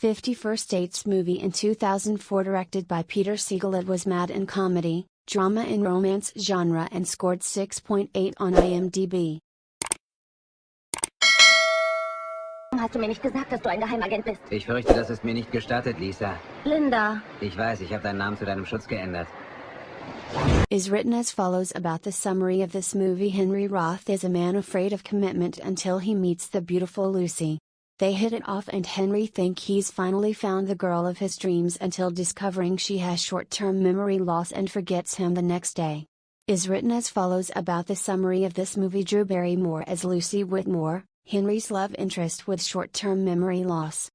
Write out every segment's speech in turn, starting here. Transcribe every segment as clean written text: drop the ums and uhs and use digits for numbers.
50 First Dates movie in 2004 directed by Peter Siegel. It was mad in comedy, drama and romance genre and scored 6.8 on IMDb. Hast du mir nicht gesagt, dass du ein Geheimagent bist? Ich fürchte, das ist mir nicht gestattet, Lisa. Linda. Ich weiß, ich habe deinen Namen zu deinem Schutz geändert. Is written as follows about the summary of this movie. Henry Roth is a man afraid of commitment until he meets the beautiful Lucy. They hit it off and Henry thinks he's finally found the girl of his dreams until discovering she has short-term memory loss and forgets him the next day. Is written as follows about the summary of this movie. Drew Barrymore as Lucy Whitmore, Henry's love interest with short-term memory loss.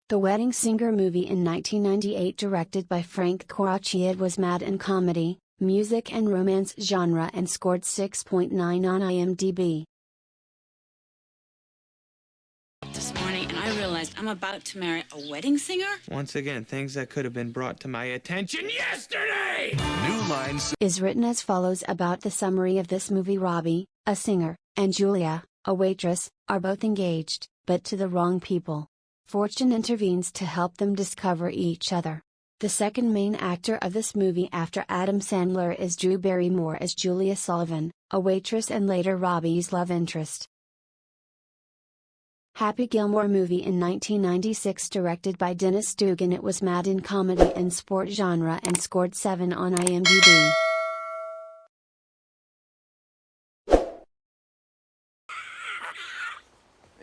The Wedding Singer movie in 1998 directed by Frank Coraci. It was mad in comedy, music and romance genre and scored 6.9 on IMDb. This morning and I realized I'm about to marry a wedding singer? Once again, things that could have been brought to my attention yesterday! New lines. Is written as follows about the summary of this movie. Robbie, a singer, and Julia, a waitress, are both engaged, but to the wrong people. Fortune intervenes to help them discover each other. The second main actor of this movie after Adam Sandler is Drew Barrymore as Julia Sullivan, a waitress and later Robbie's love interest. Happy Gilmore movie in 1996 directed by Dennis Dugan. It was mad in comedy and sport genre and scored 7 on IMDb.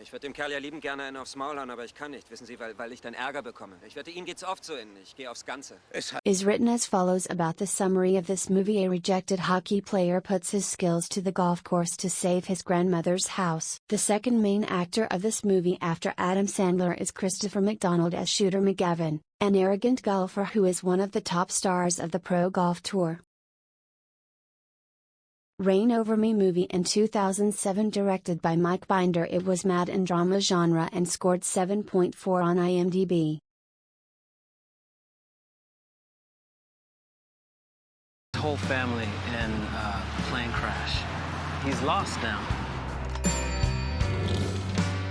Ich würde dem Kerl ja liebend gerne einen aufs Maul hauen, aber ich kann nicht, wissen Sie, weil ich dann Ärger bekomme. Ich wette, ihm geht's oft so in, ich gehe aufs Ganze. Is written as follows about the summary of this movie. A rejected hockey player puts his skills to the golf course to save his grandmother's house. The second main actor of this movie after Adam Sandler is Christopher McDonald as Shooter McGavin, an arrogant golfer who is one of the top stars of the Pro Golf Tour. Reign Over Me movie in 2007 directed by Mike Binder. It was mad in drama genre and scored 7.4 on IMDb. His whole family in a plane crash. He's lost now.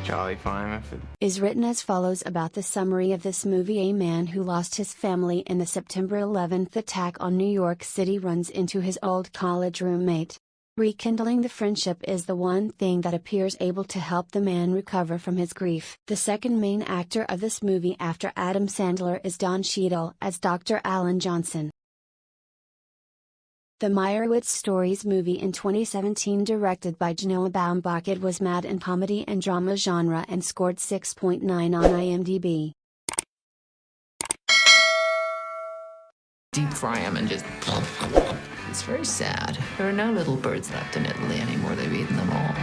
Jolly fine. Is written as follows about the summary of this movie. A man who lost his family in the September 11th attack on New York City runs into his old college roommate. Rekindling the friendship is the one thing that appears able to help the man recover from his grief. The second main actor of this movie after Adam Sandler is Don Cheadle as Dr. Alan Johnson. The Meyerowitz Stories movie in 2017 directed by Genoa Baumbach. It was mad in comedy and drama genre and scored 6.9 on IMDb. Deep fry them and just... It's very sad. There are no little birds left in Italy anymore. They've eaten them all.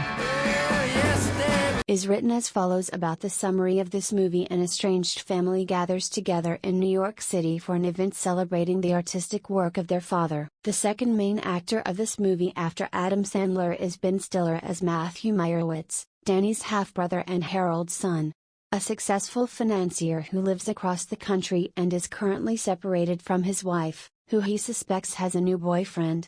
Is written as follows about the summary of this movie. An estranged family gathers together in New York City for an event celebrating the artistic work of their father. The second main actor of this movie after Adam Sandler is Ben Stiller as Matthew Meyerowitz, Danny's half-brother and Harold's son. A successful financier who lives across the country and is currently separated from his wife, who he suspects has a new boyfriend.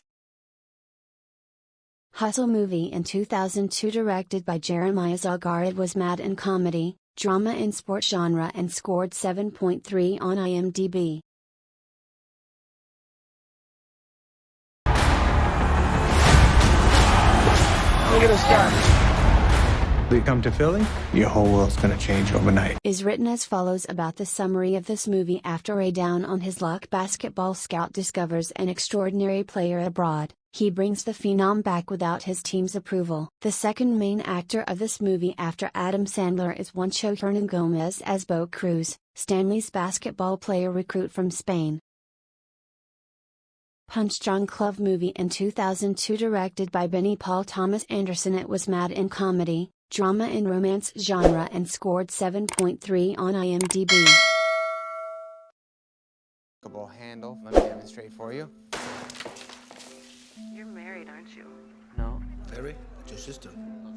Hustle movie in 2002 directed by Jeremiah Zagar. It was mad in comedy, drama and sport genre and scored 7.3 on IMDb. Look at us guys. We come to Philly, your whole world's gonna change overnight. Is written as follows about the summary of this movie. After a down on his luck basketball scout discovers an extraordinary player abroad, he brings the phenom back without his team's approval. The second main actor of this movie after Adam Sandler is Juancho Hernangomez as Bo Cruz, Stanley's basketball player recruit from Spain. Punch Drunk Love movie in 2002 directed by Benny Paul Thomas Anderson. It was mad in comedy, drama and romance genre and scored 7.3 on IMDb. Handle. Let me demonstrate for you. You're married, aren't you? No. Mary, it's your sister.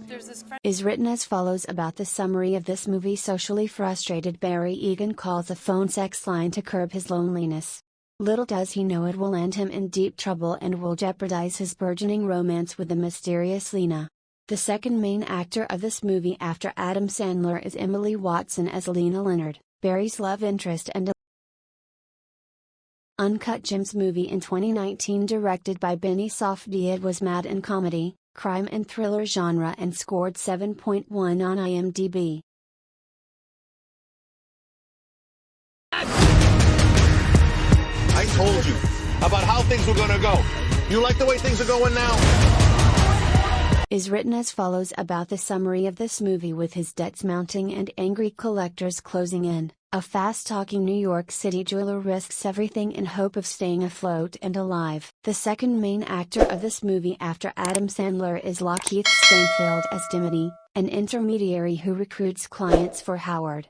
There's this friend. Is written as follows about the summary of this movie. Socially frustrated Barry Egan calls a phone sex line to curb his loneliness. Little does he know it will land him in deep trouble and will jeopardize his burgeoning romance with the mysterious Lena. The second main actor of this movie after Adam Sandler is Emily Watson as Lena Leonard, Barry's love interest and Uncut Gems movie in 2019 directed by Benny Safdie. It was mad in comedy, crime and thriller genre and scored 7.1 on IMDb. I told you about how things were gonna go. You like the way things are going now? Is written as follows about the summary of this movie: with his debts mounting and angry collectors closing in, a fast-talking New York City jeweler risks everything in hope of staying afloat and alive. The second main actor of this movie after Adam Sandler is Lakeith Stanfield as Dimity, an intermediary who recruits clients for Howard,